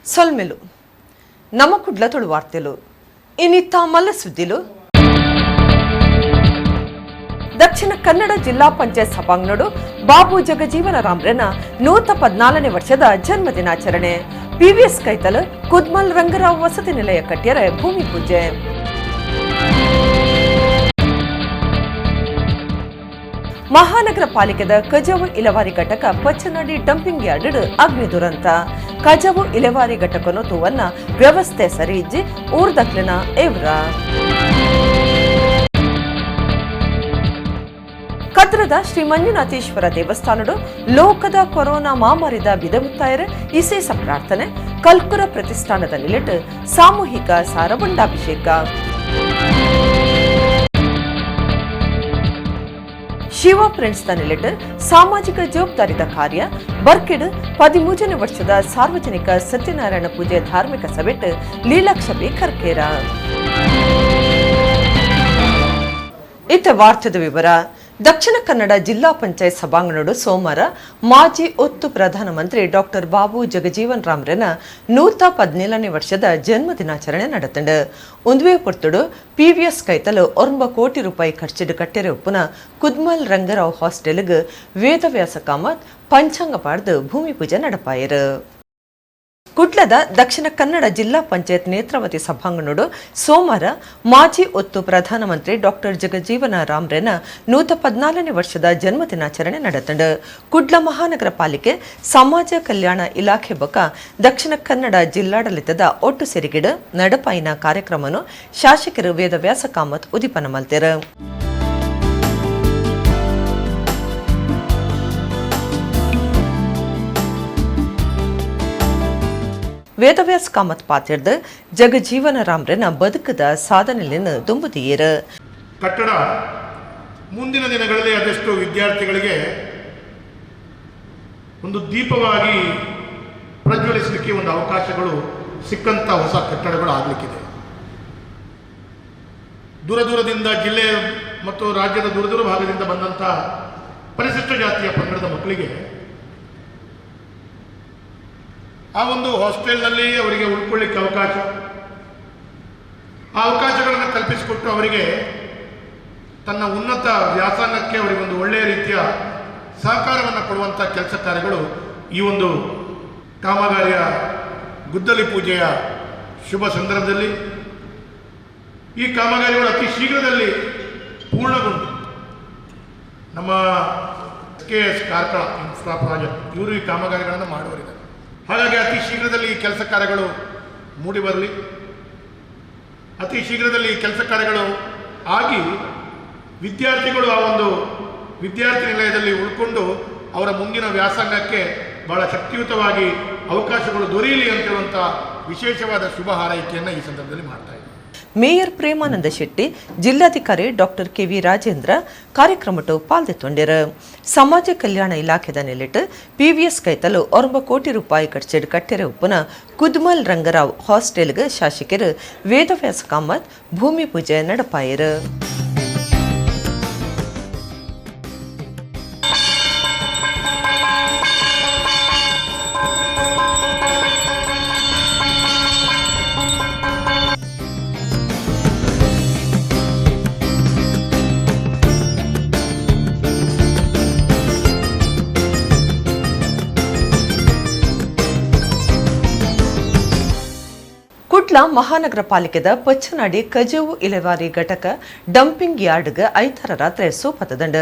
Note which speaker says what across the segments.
Speaker 1: ಸೊಲ್ಮೆಲು ನಮ್ಮ ಕುಡ್ಲತೊಳು ವಾರ್ತೆಲು ಇನ್ನಿತ್ತ ಮಲ್ಲ ಸುದ್ದಿಲು ದಕ್ಷಿಣ ಕನ್ನಡ ಜಿಲ್ಲಾ ಪಂಚಾಯತ್ ಸಭಾಂಗಣಡು ಬಾಬು ಜಗಜೀವನರಾಮ್ರನ 114ನೇ ವರ್ಷದ ಜನ್ಮ ದಿನಾಚರಣೆ. ಪಿವಿಎಸ್ ಕೈತಲ್ ಕುದ್ಮಲ್ ರಂಗರಾವ್ ವಸತಿ ನಿಲಯ ಕಟ್ಯರೆ ಭೂಮಿ ಪೂಜೆ. ಮಹಾನಗರ ಪಾಲಿಕೆದ ಕಜಾವು ಇಲೆವಾರಿ ಘಟಕ ಪಚ್ಚನಾಡಿ ಡಂಪಿಂಗ್ ಯಾರ್ಡ್ ಅಗ್ನಿ ದುರಂತ. ಕಜಾವು ಇಲೆವಾರಿ ಘಟಕನು ತೂವನ್ನ ವ್ಯವಸ್ಥೆ ಸರಿಯಿಜ್ಜಿ ಊರ್ದಕ್ಲಿನ ಎವ್ರ. ಕದ್ರದ ಶ್ರೀ ಮಂಜುನಾಥೇಶ್ವರ ದೇವಸ್ಥಾನಡು ಲೋಕದ ಕೊರೋನಾ ಮಾಮಾರಿದ ಬಿದಮುತ್ತಾಯರೆ ಇಸೇಸ ಪ್ರಾರ್ಥನೆ. ಕಲ್ಕುರ ಪ್ರತಿಷ್ಠಾನದ ನಿಲೆಟ್ ಸಾಮೂಹಿಕ ಸಾರಬಂಡಾಭಿಷೇಕ. ಶಿವ ಫ್ರೆಂಡ್ಸ್ ದ ನಿಲೆಟ್ ಸಾಮಾಜಿಕ ಜವಾಬ್ದಾರಿದ ಕಾರ್ಯ. ಬರ್ಕಿಡ್ 13ನೇ ವರ್ಷದ ಸಾರ್ವಜನಿಕ ಸತ್ಯನಾರಾಯಣ ಪೂಜೆ ಧಾರ್ಮಿಕ ಸಭೆಟ್ ಲೀಲಾಕ್ಷಬಿ ಕರ್ಕೇರ. ಇತ್ತ ವಾರ್ತೆದ ವಿವರ. ದಕ್ಷಿಣ ಕನ್ನಡ ಜಿಲ್ಲಾ ಪಂಚಾಯತ್ ಸಭಾಂಗಣಡು ಸೋಮವಾರ ಮಾಜಿ ಒತ್ತು ಪ್ರಧಾನಮಂತ್ರಿ ಡಾಕ್ಟರ್ ಬಾಬು ಜಗಜೀವನ್ ರಾಮ್ರನ 117ನೇ ವರ್ಷದ ಜನ್ಮ ದಿನಾಚರಣೆ ನಡೆತಂಡು. ಉಂದುವೆ ಪೊರ್ತುಡು ಪಿವಿಎಸ್ ಕೈತಲು 9 ಕೋಟಿ ರೂಪಾಯಿ ಖರ್ಚಿಡು ಕಟ್ಟೆರೆ ಉಪ್ಪುನ ಕುದ್ಮಲ್ ರಂಗರಾವ್ ಹಾಸ್ಟೆಲ್ಗೆ ವೇದವ್ಯಾಸ ಕಾಮತ್ ಪಂಚಾಂಗ ಪಾಡ್ದು ಭೂಮಿ ಪೂಜೆ ನಡಪಾಯರು. ಕುಡ್ಲದ ದಕ್ಷಿಣ ಕನ್ನಡ ಜಿಲ್ಲಾ ಪಂಚಾಯತ್ ನೇತ್ರಾವತಿ ಸಭಾಂಗಣಡು ಸೋಮವಾರ ಮಾಜಿ ಒತ್ತು ಪ್ರಧಾನಮಂತ್ರಿ ಡಾಕ್ಟರ್ ಜಗಜೀವನ ರಾಮ್ರನ 114ನೇ ವರ್ಷದ ಜನ್ಮ ದಿನಾಚರಣೆ ನಡೆತಂಡು. ಕುಡ್ಲ ಮಹಾನಗರ ಪಾಲಿಕೆ ಸಮಾಜ ಕಲ್ಯಾಣ ಇಲಾಖೆ ಬೊಕ ದಕ್ಷಿಣ ಕನ್ನಡ ಜಿಲ್ಲಾಡಳಿತದ ಒಟ್ಟು ಸೇರಿಗಿಡ ನಡಪಾಯಿನ ಕಾರ್ಯಕ್ರಮನು ಶಾಸಕರು ವೇದವ್ಯಾಸ ಕಾಮತ್ ಉದಿಪನ ಮಲ್ತೆರು. ವೇದವ್ಯಾಸ ಕಾಮತ್ ಪಾತಿರ್ದ ಜಗಜೀವನ ರಾಮ್ರನ ಬದುಕದ ಸಾಧನೆಯನ್ನು ತುಂಬುತ್ತೀಯರು.
Speaker 2: ಕಟ್ಟಡ ಮುಂದಿನ ದಿನಗಳಲ್ಲಿ ಅದೆಷ್ಟು ವಿದ್ಯಾರ್ಥಿಗಳಿಗೆ ಒಂದು ದೀಪವಾಗಿ ಪ್ರಜ್ವಲಿಸಲಿಕ್ಕೆ ಒಂದು ಅವಕಾಶಗಳು ಸಿಕ್ಕಂತ ಹೊಸ ಕಟ್ಟಡಗಳು ಆಗಲಿಕ್ಕಿದೆ. ದೂರದಿಂದ ಜಿಲ್ಲೆ ಮತ್ತು ರಾಜ್ಯದ ದೂರ ಭಾಗದಿಂದ ಬಂದಂಥ ಪರಿಶಿಷ್ಟ ಜಾತಿಯ ಪಂಗಡದ ಮಕ್ಕಳಿಗೆ ಆ ಒಂದು ಹಾಸ್ಟೆಲ್ನಲ್ಲಿ ಅವರಿಗೆ ಉಳ್ಕೊಳ್ಳಿಕ್ಕೆ ಅವಕಾಶ, ಆ ಅವಕಾಶಗಳನ್ನು ಕಲ್ಪಿಸಿಕೊಟ್ಟು ಅವರಿಗೆ ತನ್ನ ಉನ್ನತ ವ್ಯಾಸಂಗಕ್ಕೆ ಅವರಿಗೊಂದು ಒಳ್ಳೆಯ ರೀತಿಯ ಸಹಕಾರವನ್ನು ಕೊಡುವಂಥ ಕೆಲಸ ಕಾರ್ಯಗಳು ಈ ಒಂದು ಕಾಮಗಾರಿಯ ಗುದ್ದಲಿ ಪೂಜೆಯ ಶುಭ ಸಂದರ್ಭದಲ್ಲಿ ಈ ಕಾಮಗಾರಿಗಳು ಅತಿ ಶೀಘ್ರದಲ್ಲಿ ಪೂರ್ಣಗೊಂಡು ನಮ್ಮ KS ಕಾರ್ಕಳ ಇನ್ಫ್ರಾ ಪ್ರಾಜೆಕ್ಟ್ ಇವರು ಈ ಕಾಮಗಾರಿಗಳನ್ನು ಮಾಡುವರಿದ್ದಾರೆ. ಹಾಗಾಗಿ ಅತಿ ಶೀಘ್ರದಲ್ಲಿ ಈ ಕೆಲಸ ಕಾರ್ಯಗಳು ಮೂಡಿ ಬರಲಿ, ಅತಿ ಶೀಘ್ರದಲ್ಲಿ ಈ ಕೆಲಸ ಕಾರ್ಯಗಳು ಆಗಿ ವಿದ್ಯಾರ್ಥಿಗಳು ಆ ಒಂದು ವಿದ್ಯಾರ್ಥಿ ನಿಲಯದಲ್ಲಿ ಉಳ್ಕೊಂಡು ಅವರ ಮುಂದಿನ ವ್ಯಾಸಂಗಕ್ಕೆ ಬಹಳ ಶಕ್ತಿಯುತವಾಗಿ ಅವಕಾಶಗಳು ದೊರೆಯಲಿ ಅಂತ ಹೇಳುವಂಥ ವಿಶೇಷವಾದ ಶುಭ ಹಾರೈಕೆಯನ್ನು ಈ ಸಂದರ್ಭದಲ್ಲಿ ಮಾಡ್ತಾ ಇದ್ದಾರೆ.
Speaker 1: ಮೇಯರ್ ಪ್ರೇಮಾನಂದ ಶೆಟ್ಟಿ, ಜಿಲ್ಲಾಧಿಕಾರಿ ಡಾಕ್ಟರ್ KV ರಾಜೇಂದ್ರ ಕಾರ್ಯಕ್ರಮಟು ಪಾಲ್ದೊಂಡಿರು. ಸಮಾಜ ಕಲ್ಯಾಣ ಇಲಾಖೆದ ನೆಲೆಟ್ ಪಿವಿಎಸ್ ಕೈತಲು 9 ಕೋಟಿ ರೂಪಾಯಿ ಖರ್ಚಿಡು ಕಟ್ಟೆರೆ ಉಪ್ಪುನ ಕುದ್ಮಲ್ ರಂಗರಾವ್ ಹಾಸ್ಟೆಲ್ಗೆ ಶಾಸಕರು ವೇದವ್ಯಾಸ ಕಾಮತ್ ಭೂಮಿ ಪೂಜೆ ನಡಪಾಯರು. ಕುಡ್ಲ ಮಹಾನಗರ ಪಾಲಿಕೆದ ಪಚ್ಚನಾಡಿ ಕಜಾವು ಇಲೆವಾರಿ ಘಟಕ ಡಂಪಿಂಗ್ ಯಾರ್ಡ್ಗೆ 5 ರಾತ್ರಿ ಸೂಪತದಂಡ.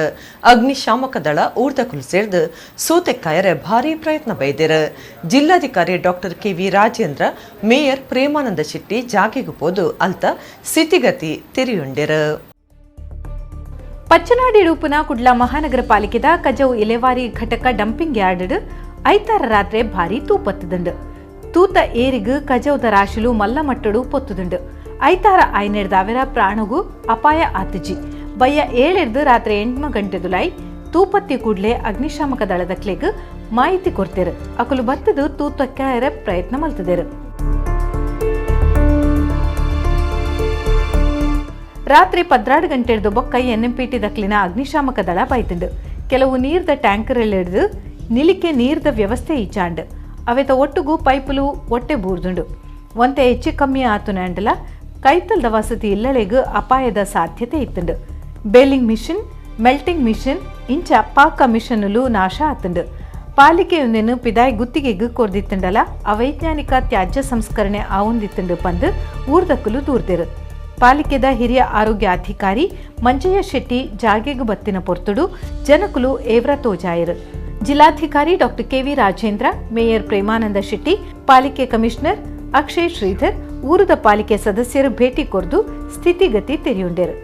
Speaker 1: ಅಗ್ನಿಶಾಮಕ ದಳ ಊರ್ದಕುಲು ಸೇರ್ದು ಸೂತೆಕ್ಕಾಯರೆ ಭಾರಿ ಪ್ರಯತ್ನ ಬೈದಿರು. ಜಿಲ್ಲಾಧಿಕಾರಿ doctor KV Rajendra, mayor Premananda Shetty ಜಾಗೆಗೂ ಪೋದು ಅಲ್ತ ಸ್ಥಿತಿಗತಿ ತಿರಿಯುಂಡಿರು.
Speaker 3: ಪಚ್ಚನಾಡಿ ರೂಪುನ ಕುಡ್ಲ ಮಹಾನಗರ ಪಾಲಿಕೆದ ಕಜಾವು ಇಲೆವಾರಿ ಘಟಕ ಡಂಪಿಂಗ್ ಯಾರ್ಡ್ 5 ರಾತ್ರಿ ಭಾರಿ ತೂಪತ್ತದಂಡು. ತೂತ ಏರಿಗು ಕಜೌದ ರಾಶಿಲು ಮಲ್ಲ ಮಟ್ಟಡು ಪೊತ್ತುದುಂಡು. 5 ಆಯ್ನೆಡ್ದಾವೆರ ಪ್ರಾಣಗೂ ಅಪಾಯ ಆತಜಿ. ಬಯ್ಯ 7 ರಾತ್ರಿ 8 ಗಂಟೆದುಲೈ ತೂಪತ್ತಿ ಕೂಡ್ಲೆ ಅಗ್ನಿಶಾಮಕ ದಳದಕ್ಲೆಗ್ ಮಾಹಿತಿ ಕೊಡ್ತೇರು. ಅಕುಲು ಬತ್ತದು ತೂತಕ್ಕಾಯರ ಪ್ರಯತ್ನ ಮಲ್ತದೇರು. ರಾತ್ರಿ 12 ಗಂಟೆಡ್ದು ಬೊಕ್ಕ NMPT ದಕ್ಲಿನ ಅಗ್ನಿಶಾಮಕ ದಳ ಬೈತುಂಡು. ಕೆಲವು ನೀರ್ದ ಟ್ಯಾಂಕರ್ ಹಿಡಿದು ನಿಲಿಕೆ ನೀರ್ದ ವ್ಯವಸ್ಥೆ ಈಚಾಂಡ್ ಅವೆತ ಒಟ್ಟುಗೂ ಪೈಪುಲು ಒಟ್ಟೆ ಬೂರ್ದುಂಡು ಒಂತೆ ಹೆಚ್ಚು ಕಮ್ಮಿ ಆತು ನಂಡಲ ಕೈತಲ್ದ ವಸತಿ ಇಲ್ಲಳೆಗೂ ಅಪಾಯದ ಸಾಧ್ಯತೆ ಇತ್ತುಂಡು. ಬೇಲಿಂಗ್ ಮಿಷನ್, ಮೆಲ್ಟಿಂಗ್ ಮಿಷನ್ ಇಂಚ ಪಾಕ ಮಿಷನ್ಲು ನಾಶ ಆತುಂಡು. ಪಾಲಿಕೆಯೊಂದನ್ನು ಪಿದಾಯ್ ಗುತ್ತಿಗೆಗೂ ಕೊರ್ದಿತ್ತುಂಡಲ ಅವೈಜ್ಞಾನಿಕ ತ್ಯಾಜ್ಯ ಸಂಸ್ಕರಣೆ ಆವೊಂದಿತ್ತುಂಡು ಪಂದು ಊರ್ದಕ್ಕಲು ದೂರ್ದಿರು. ಪಾಲಿಕೆದ ಹಿರಿಯ ಆರೋಗ್ಯ ಅಧಿಕಾರಿ ಮಂಜಯ್ಯ ಶೆಟ್ಟಿ ಜಾಗೆಗೂ ಬತ್ತಿನ ಪೊರ್ತುಡು ಜನಕುಲು ಏವ್ರ ತೋಜಾಯರು. ಜಿಲ್ಲಾಧಿಕಾರಿ ಡಾಕ್ಟರ್ ಕೆವಿ ರಾಜೇಂದ್ರ, ಮೇಯರ್ ಪ್ರೇಮಾನಂದ ಶೆಟ್ಟಿ, ಪಾಲಿಕೆ ಕಮಿಷನರ್ ಅಕ್ಷಯ್ ಶ್ರೀಧರ್, ಊರದ ಪಾಲಿಕೆ ಸದಸ್ಯರು ಭೇಟಿ ಕೊರ್ದು ಸ್ಥಿತಿಗತಿ ತೆರೆಯುಂಡೆರು.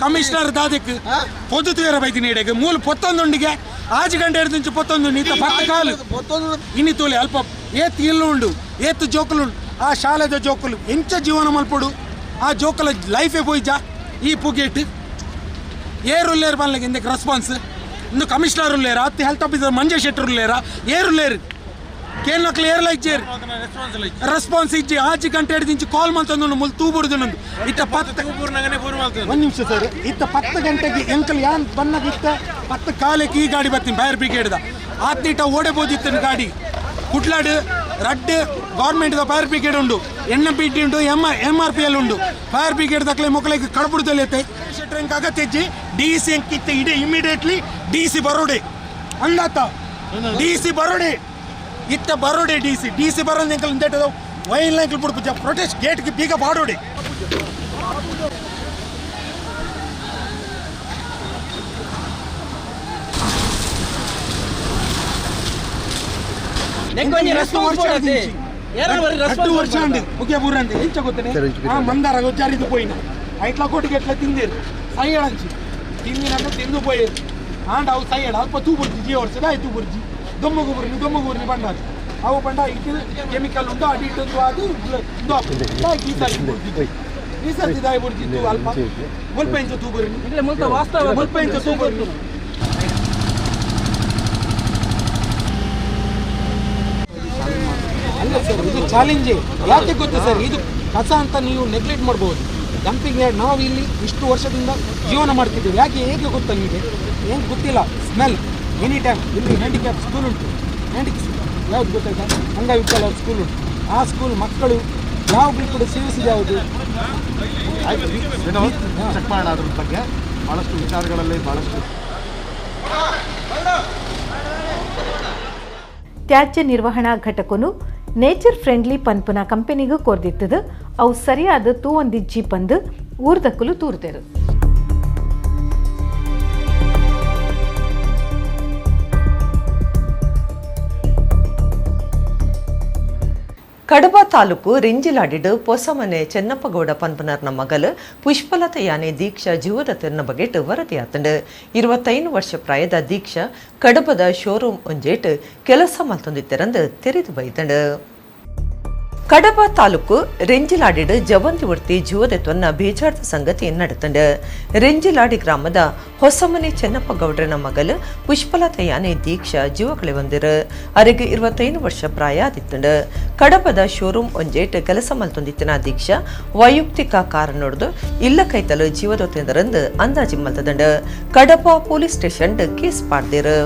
Speaker 4: ಕಮಿಷನರ್ ದಾದಕ್ಕೆ ಪೊದ್ದು ತೇರ ಬೈದಿನಿ ಎಡೆಗೆ ಮೂಲ ಪೊತ್ತೊಂದುಂಡಿಗೆ ಆಜು ಗಂಟೆ ಹಿಡಿದು ಪೊತ್ತೊಂದು ನೀತ ಪತ್ತ ಕಾಲು ಇನ್ನು ತೋಲಿ ಅಲ್ಪ ಏತ್ ಇಲ್ಲು ಉಂಡು ಏತ್ ಜೋಕುಲುಂಡು ಆ ಶಾಲೆದ ಜೋಕುಲು ಎಂಚ ಜೀವನ ಮಲ್ಪಡು ಆ ಜೋಕುಲ ಲೈಫೇ ಪೋಯ್ಜ ಈ ಪುಗೇಟ್ ಏರುಲ್ಲೇರು ಬನ್ಲಿಕ್ಕೆ ಇಂದಕ್ಕೆ ರೆಸ್ಪಾನ್ಸ್ ಇನ್ನು ಕಮಿಷನರ್ ಉಲ್ಲೇರ ಹತ್ತು ಹೆಲ್ತ್ ಆಫೀಸರ್ ಮಂಜಯ್ ಶೆಟ್ಟರ್ ಉಲ್ಲೇರ ಏರುಲ್ಲೇರು ಕೇಳ್ನಕ್ಲು ಏರ್ಲ ಇಜ್ಜೇರು ರೆಸ್ಪಾನ್ಸ್ ಇಜ್ಜಿ ಆಜು ಗಂಟೆ ಹಿಡಿದಿಂಚು ಕಾಲ್ ಮಂತಂದು ಮುಲ್ ತೂಬುರ್ದು ನಂದು ಇತ್ತ ಒಂದು ನಿಮಿಷ ಸರ್ ಇತ್ತ 10 ಗಂಟೆಗೆ ಎಂಕಲ್ ಯಾನ್ ಬನ್ನದ ಇತ್ತ 10 ಕಾಲಕ್ಕೆ ಈ ಗಾಡಿ ಬರ್ತೀನಿ ಫೈರ್ ಬ್ರಿಗೇಡ್ದ ಆತ್ನೀಟ ಓಡಬೋದಿತ್ತು ಗಾಡಿ ಕುಟ್ಲಾಡು ರಡ್ ಗೌರ್ಮೆಂಟ್ ಫೈರ್ ಬ್ರಿಗೇಡ್ ಉಂಡು NMPT ಉಂಡು MRPL ಉಂಡು ಫೈರ್ ಬ್ರಿಗೇಡ್ ದಕ್ಲೆ ಮೊಕ್ಕಳಿಗೆ ಕಡಪುರದಲ್ಲಿ ಐತೆ ಶೆಟ್ರಂಗ್ ಅಗತ್ಯಜ್ಜಿ DC ಅಂಕಿತ್ತ ಇಡೆ ಇಮಿಡಿಯೇಟ್ಲಿ DC ಬರೋಡೆ ಅಂದಾತ DC ಬರೋಡೆ ಇತ್ತ ಬರೋಡೆ DC ಬರೋದು ಎಂಕಲ್ ಇಂದೇಟದ ವೈಲ್ ಎಂಕಲ್ ಬಿಡ್ಪುಜ ಪ್ರೊಟೆಸ್ಟ್ ಗೇಟ್ಗೆ ಬೀಗ ಬಾಡೋಡೆ ವರ್ಷ ಅಂడి ಮುಖ್ಯ ಬೂರ ಅಂತ ಎಂಚ ಗೊತ್ತನೆ ಮಂದಾರ ಗೊಜ್ಜಾರಿದು ಪೋಯಿನ ಐಟ್ಲ ಕೋಟಿಗೆ ಎಟ್ಲ ತಿಂದಿರು ಸೈಯಳಂಚಿ ತಿಂದಿನ ತಿಂದು ಪೋಯಿರು ಆಂಡ ಅವು ಸೈಯಳ ಅಲ್ಪ ತೂ ಬುರ್ಜಿ ಜೀವ ವರ್ಷದ ಆಯ್ತು ಬುರ್ಜಿ ದೊಮ್ಮಗುಬುರ್ನಿ ಬಂಡಾಜಿ ಅವು ಬಂಡ ಇಟ್ಟು ಕೆಮಿಕಲ್ ಉಂಟು ಅಡಿ ಇಟ್ಟು ಅದು ಈ ಸರ್ತಿ ದಾಯಿ ಬುರ್ಜಿತ್ತು ಅಲ್ಪ ಮುಲ್ಪ ಇಂಚ ತೂ ಬುರ್ನಿ ಮುಲ್ಪ ಇಂಚ ತೂ ಬುರ್ನಿ ಅಲ್ಲ ಸರ್ ಇದು ಚಾಲೆಂಜೇ ಯಾಕೆ ಗೊತ್ತಾ ಸರ್ ಇದು ಕಸ ಅಂತ ನೀವು ನೆಗ್ಲೆಕ್ಟ್ ಮಾಡ್ಬೋದು ಡಂಪಿಂಗ್ ಯಾರ್ಡ್ ನಾವು ಇಲ್ಲಿ ಇಷ್ಟು ವರ್ಷದಿಂದ ಜೀವನ ಮಾಡ್ತಿದ್ದೀವಿ ಹೇಗೆ ಗೊತ್ತಾ ನಿಮಗೆ ಏನು ಗೊತ್ತಿಲ್ಲ ಸ್ಮೆಲ್ ಎನಿ ಟೈಮ್ ಇಲ್ಲಿ ಹ್ಯಾಂಡಿಕ್ಯಾಪ್ ಸ್ಕೂಲ್ ಉಂಟು ಯಾವ್ದು ಗೊತ್ತಾಯ್ತಾ ಅಂಗವಿಕಲ ಸ್ಕೂಲ್ ಉಂಟು ಆ ಸ್ಕೂಲ್ ಮಕ್ಕಳು ಯಾವಾಗಲೂ ಕೂಡ ಸೇವಿಸಿದ ಯಾವುದು
Speaker 5: ಚೆಕ್ ಮಾಡೋಣ ಅದ್ರ ಬಗ್ಗೆ ಭಾಳಷ್ಟು ವಿಚಾರಗಳಲ್ಲಿ ಭಾಳಷ್ಟು
Speaker 3: ತ್ಯಾಜ್ಯ ನಿರ್ವಹಣಾ ಘಟಕನು ನೇಚರ್ ಫ್ರೆಂಡ್ಲಿ ಪನ್ಪುನ ಕಂಪನಿಗೂ ಕೊರ್ದಿತ್ತದು ಅವು ಸರಿಯಾದ ತೂವೊಂದಿಜ್ಜಿ ಪಂದು ಊರ್ದಕ್ಕಲು ತೂರ್ತೆರು.
Speaker 1: ಕಡಬ ತಾಲೂಕು ರಿಂಜಿಲಾಡಿಡು ಪೊಸಮನೆ ಚೆನ್ನಪ್ಪಗೌಡ ಪನ್ಪನರ್ನ ಮಗಲು ಪುಷ್ಪಲತಾ ಯಾನೆ ದೀಕ್ಷಾ ಜೀವದ ತೆರನ ಬಗೆಟ್ ವರದಿಯಾತಂಡು 25 ವರ್ಷ ಪ್ರಾಯದ ದೀಕ್ಷಾ ಕಡಬದ ಶೋರೂಮ್ ಒಂಜೇಟ್ ಕೆಲಸ ಮಲ್ತೊಂದಿತ್ತೆರಂದು ತೆರೆದು ಬೈತಂಡು. ಕಡಬ ತಾಲೂಕು ರೆಂಜಿಲಾಡಿಡು ಜವಂತಿ ಉಡ್ತಿ ಜೀವದೆತ್ವನ್ನ ಬೇಜಾರ್ದ ಸಂಗತಿ ನಡತಂಡು. ರೆಂಜಿಲಾಡಿ ಗ್ರಾಮದ ಹೊಸಮನೆ ಚೆನ್ನಪ್ಪ ಗೌಡ್ರನ ಮಗಲು ಪುಷ್ಪಲತಾ ಯಾನೆ ದೀಕ್ಷಾ ಜೀವಕಳೆ ಹೊಂದಿರು ಅವರಿಗೆ 25 ವರ್ಷ ಪ್ರಾಯ ಆದಿತ್ತಂಡು. ಕಡಬದ ಶೋರೂಮ್ ಒಂಜೇಟ್ ಕೆಲಸ ಮಲ್ತೊಂದಿತ್ತಿನ ದೀಕ್ಷಾ ವೈಯಕ್ತಿಕ ಕಾರಣ ನೋಡ್ದು ಇಲ್ಲ ಕೈತಲು ಜೀವದೊತ್ತೆಂದರಂದು ಅಂದಾಜಿ ಮಲ್ತದಂಡು. ಕಡಬ ಪೊಲೀಸ್ ಸ್ಟೇಷನ್ ಕೇಸ್ ಪಾಡ್ದಿರು.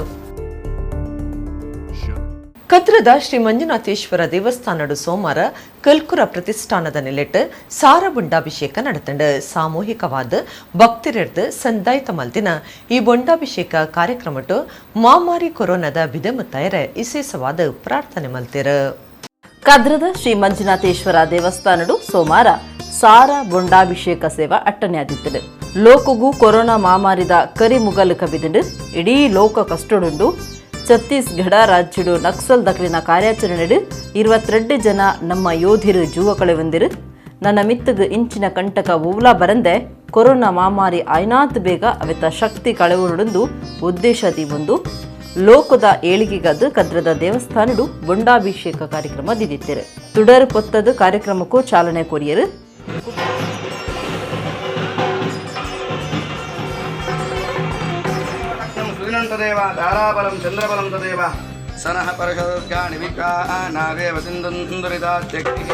Speaker 1: ಕದ್ರದ ಶ್ರೀ ಮಂಜುನಾಥೇಶ್ವರ ದೇವಸ್ಥಾನಡು ಸೋಮವಾರ ಕಲ್ಕುರ ಪ್ರತಿಷ್ಠಾನದ ನೆಲೆಟ್ಟು ಸಾರ ಬೊಂಡಾಭಿಷೇಕ ನಡೆತಂಡು. ಸಾಮೂಹಿಕವಾದ ಭಕ್ತರಿರ್ದು ಸಂದಾಯಿತ ಮಲ್ದಿನ ಈ ಬೊಂಡಾಭಿಷೇಕ ಕಾರ್ಯಕ್ರಮಟ್ಟು ಮಾಮಾರಿ ಕೊರೋನಾದ ಬಿದಮುತ್ತಾಯರೆ ವಿಶೇಷವಾದ ಪ್ರಾರ್ಥನೆ ಮಲ್ತಿರು.
Speaker 6: ಕದ್ರದ ಶ್ರೀ ಮಂಜುನಾಥೇಶ್ವರ ದೇವಸ್ಥಾನಡು ಸೋಮವಾರ ಸಾರ ಬೊಂಡಾಭಿಷೇಕ ಸೇವಾ ಅಟ್ಟನೆ ಆದಿತ್ತಡು. ಲೋಕಗೂ ಕೊರೋನಾ ಮಾಮಾರಿದ ಕರಿ ಮುಗಲು ಕವಿದುಂಡು ಇಡೀ ಲೋಕ ಕಷ್ಟಡುಂಡು. ಛತ್ತೀಸ್ಗಢ ರಾಜ್ಯಡು ನಕ್ಸಲ್ ದಕ್ಲಿನ ಕಾರ್ಯಾಚರಣೆಡು 22 ಜನ ನಮ್ಮ ಯೋಧಿರು ಜೀವ ಕಳೆವಂದಿರು. ನನ್ನ ಮಿತ್ತಗ ಇಂಚಿನ ಕಂಟಕ ಓವ್ಲಾ ಬರಂದೆ ಕೊರೋನಾ ಮಾಮಾರಿ ಐನಾತ್ ಬೇಗ ಅವೆತ ಶಕ್ತಿ ಕಳೆವುಂಡು ಉದ್ದೇಶ ತೀವೊಂದು ಲೋಕದ ಏಳಿಗೆಗದ್ದು ಕದ್ರದ ದೇವಸ್ಥಾನಡು ಬೊಂಡಾಭಿಷೇಕ ಕಾರ್ಯಕ್ರಮ ದಿದಿತ್ತರು. ತುಡರ್ ಪೊತ್ತದು ಕಾರ್ಯಕ್ರಮಕ್ಕೂ ಚಾಲನೆ ಕೊರಿಯರು.
Speaker 7: ತದೇವ ಧಾರಾಬಲಂ ಚಂದ್ರಬಲಂ ತದೇವ ಸನಃ ಪರಶೋರ್ಗಾಣಿ ವಿಕಾನಾವೇವ ಸಿಂಧುರಿದಾತ್ಯಕ್ಕೆ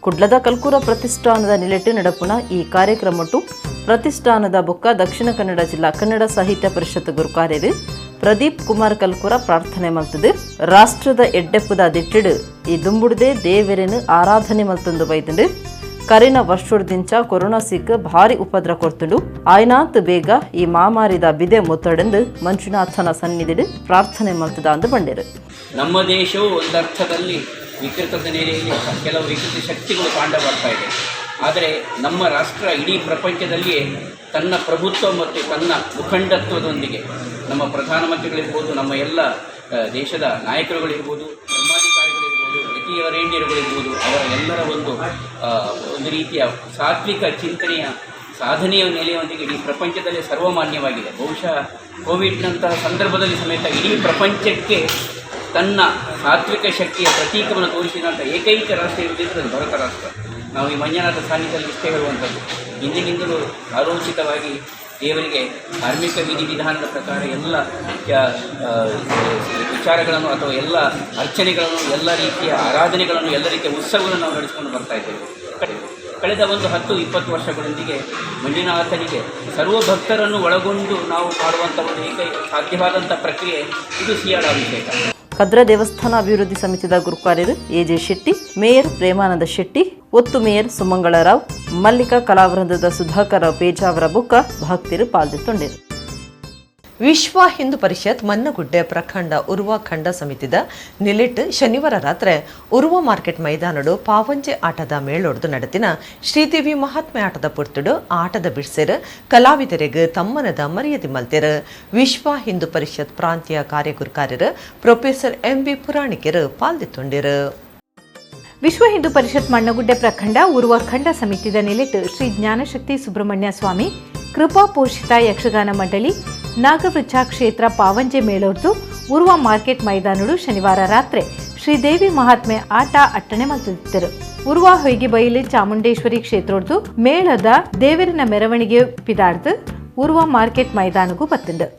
Speaker 6: ಕುಡ್ಲದ ಕಲ್ಕೂರ ಪ್ರತಿಷ್ಠಾನದ ನಿಲೆಟ್ಟು ನಡಪುನ ಈ ಕಾರ್ಯಕ್ರಮಟು ಪ್ರತಿಷ್ಠಾನದ ಬೊಕ್ಕ ದಕ್ಷಿಣ ಕನ್ನಡ ಜಿಲ್ಲಾ ಕನ್ನಡ ಸಾಹಿತ್ಯ ಪರಿಷತ್ ಗುರುಕಾರ್ಯರು ಪ್ರದೀಪ್ ಕುಮಾರ್ ಕಲ್ಕೂರ ಪ್ರಾರ್ಥನೆ ಮಲ್ತದು. ರಾಷ್ಟ್ರದ ಎಡ್ಡೆಪ್ಪುದ ದಿಟ್ಟಿಡು ಈ ದುಂಬುಡದೆ ದೇವರನ್ನು ಆರಾಧನೆ ಮಲ್ತಂದು ಬೈದಂಡು ಕರಿನ ವರ್ಷೋಡ್ದಿಂಚ ಕೊರೋನಾ ಸಿಕ್ಕ ಭಾರಿ ಉಪದ್ರ ಕೊಡ್ತುಂಡು ಆಯ್ನಾತ್ ಬೇಗ ಈ ಮಾಮಾರಿದ ಬಿದೆ ಮುತ್ತಡೆಂದು ಮಂಜುನಾಥನ ಸನ್ನಿಧಿಡು ಪ್ರಾರ್ಥನೆ ಮಲ್ತದ ಅಂದು ಬಂಡೇರು.
Speaker 8: ನಮ್ಮ ದೇಶವು ಒಂದರ್ಥದಲ್ಲಿ ವಿಕೃತದ ನೆಲೆಯಲ್ಲಿ ಕೆಲವು ವಿಕೃತ ಶಕ್ತಿಗಳು ಕಾಂಡ ಬರ್ತಾ ಇದೆ. ಆದರೆ ನಮ್ಮ ರಾಷ್ಟ್ರ ಇಡೀ ಪ್ರಪಂಚದಲ್ಲಿಯೇ ತನ್ನ ಪ್ರಭುತ್ವ ಮತ್ತು ತನ್ನ ಮುಖಂಡತ್ವದೊಂದಿಗೆ ನಮ್ಮ ಪ್ರಧಾನಮಂತ್ರಿಗಳಿರ್ಬೋದು, ನಮ್ಮ ಎಲ್ಲ ದೇಶದ ನಾಯಕರುಗಳಿರ್ಬೋದು, ಧರ್ಮಾಧಿಕಾರಿಗಳಿರ್ಬೋದು, ಯತಿಯವರೇಣ್ಯರುಗಳಿರ್ಬೋದು, ಅವರ ಎಲ್ಲರ ಒಂದು ರೀತಿಯ ಸಾತ್ವಿಕ ಚಿಂತನೆಯ ಸಾಧನೆಯ ನೆಲೆಯೊಂದಿಗೆ ಇಡೀ ಪ್ರಪಂಚದಲ್ಲಿ ಸರ್ವಮಾನ್ಯವಾಗಿದೆ. ಬಹುಶಃ ಕೋವಿಡ್ನಂತಹ ಸಂದರ್ಭದಲ್ಲಿ ಸಮೇತ ಇಡೀ ಪ್ರಪಂಚಕ್ಕೆ ತನ್ನ ಸಾತ್ವಿಕ ಶಕ್ತಿಯ ಪ್ರತೀಕವನ್ನು ತೋರಿಸಿದಂಥ ಏಕೈಕ ರಾಷ್ಟ್ರ ಇರುವುದಿದ್ರೆ ಅದು ಭಾರತ ರಾಷ್ಟ್ರ. ನಾವು ಈ ಮಂಜುನಾಥ ಸಾನ್ನಿಧ್ಯದಲ್ಲಿ ಇಷ್ಟೇ ಹೇಳುವಂಥದ್ದು, ಹಿಂದಿನಿಂದಲೂ ಆಲೋಚಿತವಾಗಿ ದೇವರಿಗೆ ಧಾರ್ಮಿಕ ವಿಧಿವಿಧಾನದ ಪ್ರಕಾರ ಎಲ್ಲ ವಿಚಾರಗಳನ್ನು ಅಥವಾ ಎಲ್ಲ ಅರ್ಚನೆಗಳನ್ನು, ಎಲ್ಲ ರೀತಿಯ ಆರಾಧನೆಗಳನ್ನು, ಎಲ್ಲ ರೀತಿಯ ಉತ್ಸವಗಳನ್ನು ನಾವು ನಡೆಸಿಕೊಂಡು ಬರ್ತಾ ಇದ್ದೇವೆ. ಕಳೆದ ಒಂದು 10-20 ವರ್ಷಗಳೊಂದಿಗೆ ಮಂಜುನಾಥನಿಗೆ ಸರ್ವ ಭಕ್ತರನ್ನು ಒಳಗೊಂಡು ನಾವು ಮಾಡುವಂಥ ಒಂದು ಏಕೈಕ ಸಾಧ್ಯವಾದಂಥ ಪ್ರಕ್ರಿಯೆ ಇದು ಸಿಯಾಳಾಭಿಷೇಕ.
Speaker 6: ಕದ್ರ ದೇವಸ್ಥಾನ ಅಭಿವೃದ್ಧಿ ಸಮಿತಿದ ಗುರುಕಾರ್ಯರು ಎಜೆ ಶೆಟ್ಟಿ, ಮೇಯರ್ ಪ್ರೇಮಾನಂದ ಶೆಟ್ಟಿ, ಒತ್ತು ಮೇಯರ್ ಸುಮಂಗಳರಾವ್, ಮಲ್ಲಿಕಾ ಕಲಾವೃಂದದ ಸುಧಾಕರ ಪೇಜಾವರ ಬುಕ್ಕ ಭಕ್ತರು ಪಾಲ್ಗೊಂಡಿರು.
Speaker 1: ವಿಶ್ವ ಹಿಂದೂ ಪರಿಷತ್ ಮನ್ನಗುಡ್ಡೆ ಪ್ರಖಂಡ ಉರ್ವ ಖಂಡ ಸಮಿತಿದ ನಿಲಿಟ್ ಶನಿವಾರ ರಾತ್ರಿ ಉರ್ವ ಮಾರ್ಕೆಟ್ ಮೈದಾನಡು ಪಾವಂಜೆ ಆಟದ ಮೇಳೊಡ್ದು ನಡೆದಿನ ಶ್ರೀದೇವಿ ಮಹಾತ್ಮೆ ಆಟದ ಪುರ್ತುಡು ಆಟದ ಬಿಡ್ಸೆರ್ ಕಲಾವಿದರಿಗೆ ತಮ್ಮನದ ಮರ್ಯಾದೆ ಮಲ್ತೆರ್. ವಿಶ್ವ ಹಿಂದೂ ಪರಿಷತ್ ಪ್ರಾಂತೀಯ ಕಾರ್ಯಗುರುಕಾರ್ಯರು ಪ್ರೊಫೆಸರ್ MB ಪುರಾಣಿಕರು ಪಾಲ್ಗೊಂಡಿರು.
Speaker 3: ವಿಶ್ವ ಹಿಂದೂ ಪರಿಷತ್ ಮಣ್ಣಗುಡ್ಡೆ ಪ್ರಖಂಡ ಉರ್ವ ಖಂಡ ಸಮಿತಿದ ನಿಲಿಟ್ ಶ್ರೀ ಜ್ಞಾನಶಕ್ತಿ ಸುಬ್ರಹ್ಮಣ್ಯ ಸ್ವಾಮಿ ಕೃಪಾ ಪೋಷಿತ ಯಕ್ಷಗಾನ ಮಂಡಳಿ ನಾಗವೃಕ್ಷ ಕ್ಷೇತ್ರ ಪಾವಂಜೆ ಮೇಳೋರ್ದು ಉರ್ವ ಮಾರ್ಕೆಟ್ ಮೈದಾನಡು ಶನಿವಾರ ರಾತ್ರಿ ಶ್ರೀದೇವಿ ಮಹಾತ್ಮೆ ಆಟ ಅಟ್ಟಣೆ ಮಲ್ತಿದ್ದರು. ಉರ್ವ ಹೊಯ್ಗೆ ಬೈಲು ಚಾಮುಂಡೇಶ್ವರಿ ಕ್ಷೇತ್ರೋರ್ದು ಮೇಳದ ದೇವರಿನ ಮೆರವಣಿಗೆ ಪಿದಾಡ್ದು ಉರ್ವ ಮಾರ್ಕೆಟ್ ಮೈದಾನಗೂ ಬತ್ತುಂಡು.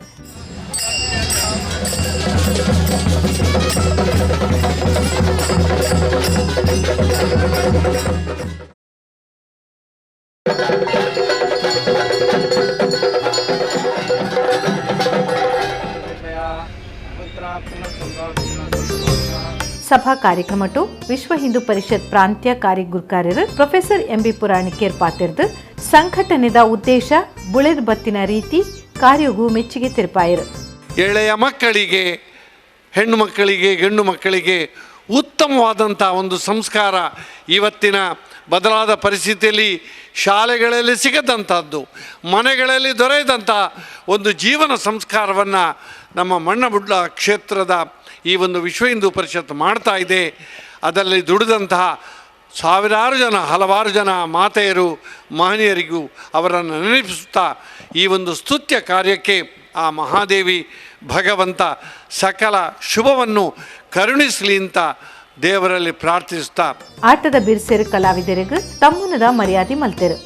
Speaker 3: ಸಭಾ ಕಾರ್ಯಕ್ರಮಟು ವಿಶ್ವ ಹಿಂದೂ ಪರಿಷತ್ ಪ್ರಾಂತ್ಯ ಕಾರ್ಯಗುರುಕಾರ್ಯರು ಪ್ರೊಫೆಸರ್ MB ಪುರಾಣಿಕೇರ್ ಪಾತಿರ್ದು ಸಂಘಟನೆದ ಉದ್ದೇಶ ಬುಳೆದ್ ಬತ್ತಿನ ರೀತಿ ಕಾರ್ಯಗೂ ಮೆಚ್ಚುಗೆ ತಿರುಪಾಯರು.
Speaker 4: ಎಳೆಯ ಮಕ್ಕಳಿಗೆ, ಹೆಣ್ಣು ಮಕ್ಕಳಿಗೆ, ಗಂಡು ಮಕ್ಕಳಿಗೆ ಉತ್ತಮವಾದಂಥ ಒಂದು ಸಂಸ್ಕಾರ ಇವತ್ತಿನ ಬದಲಾದ ಪರಿಸ್ಥಿತಿಯಲ್ಲಿ ಶಾಲೆಗಳಲ್ಲಿ ಸಿಗದಂಥದ್ದು, ಮನೆಗಳಲ್ಲಿ ದೊರೆಯದಂಥ ಒಂದು ಜೀವನ ಸಂಸ್ಕಾರವನ್ನು ನಮ್ಮ ಮಣ್ಣಗುಡ್ಡ ಕ್ಷೇತ್ರದ ಈ ಒಂದು ವಿಶ್ವ ಹಿಂದೂ ಪರಿಷತ್ ಮಾಡ್ತಾ ಇದೆ. ಅದರಲ್ಲಿ ದುಡಿದಂತಹ ಸಾವಿರಾರು ಜನ, ಹಲವಾರು ಜನ ಮಾತೆಯರು, ಮಹನೀಯರಿಗೂ ಅವರನ್ನು ನೆನಪಿಸುತ್ತಾ ಈ ಒಂದು ಸ್ತುತ್ಯ ಕಾರ್ಯಕ್ಕೆ ಆ ಮಹಾದೇವಿ ಭಗವಂತ ಸಕಲ ಶುಭವನ್ನು ಕರುಣಿಸಲಿ ಅಂತ ದೇವರಲ್ಲಿ ಪ್ರಾರ್ಥಿಸುತ್ತಾ
Speaker 3: ಆಟದ ಬಿರ್ಸೆರು ಕಲಾವಿದರಿಗೆ ತಮ್ಮನದ ಮರ್ಯಾದೆ ಮಲ್ತೆರು.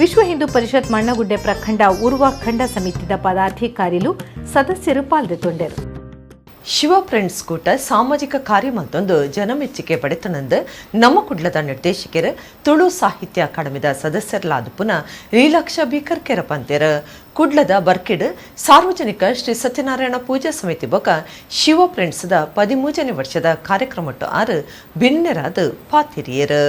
Speaker 3: ವಿಶ್ವ ಹಿಂದೂ ಪರಿಷತ್ ಮಣ್ಣಗುಡ್ಡೆ ಪ್ರಖಂಡ ಉರ್ವ ಖಂಡ ಸಮಿತಿದ ಪದಾಧಿಕಾರಿಗಳು ಸದಸ್ಯರು ಪಾಲ್ಗೊಂಡರು.
Speaker 1: ಶಿವ ಫ್ರೆಂಡ್ಸ್ ಕೂಟ ಸಾಮಾಜಿಕ ಕಾರ್ಯ ಮತ್ತೊಂದು ಜನಮೆಚ್ಚುಗೆ ಪಡೆತನಂದು ನಮ್ಮ ಕುಡ್ಲದ ನಿರ್ದೇಶಕರು ತುಳು ಸಾಹಿತ್ಯ ಅಕಾಡೆಮಿದ ಸದಸ್ಯರಲಾದ ಪುನಃ ರೀಲಕ್ಷ ಬೀಕರ್ಕೆರ ಪಂತೆರ ಕುಡ್ಲದ ಬರ್ಕಿಡ್ ಸಾರ್ವಜನಿಕ ಶ್ರೀ ಸತ್ಯನಾರಾಯಣ ಪೂಜಾ ಸಮಿತಿ ಬೊಕ ಶಿವ ಫ್ರೆಂಡ್ಸ್ದ 13ನೇ ವರ್ಷದ ಕಾರ್ಯಕ್ರಮಟ್ಟು ಆರು ಭಿನ್ನರಾದ ಪಾತಿರಿಯರು.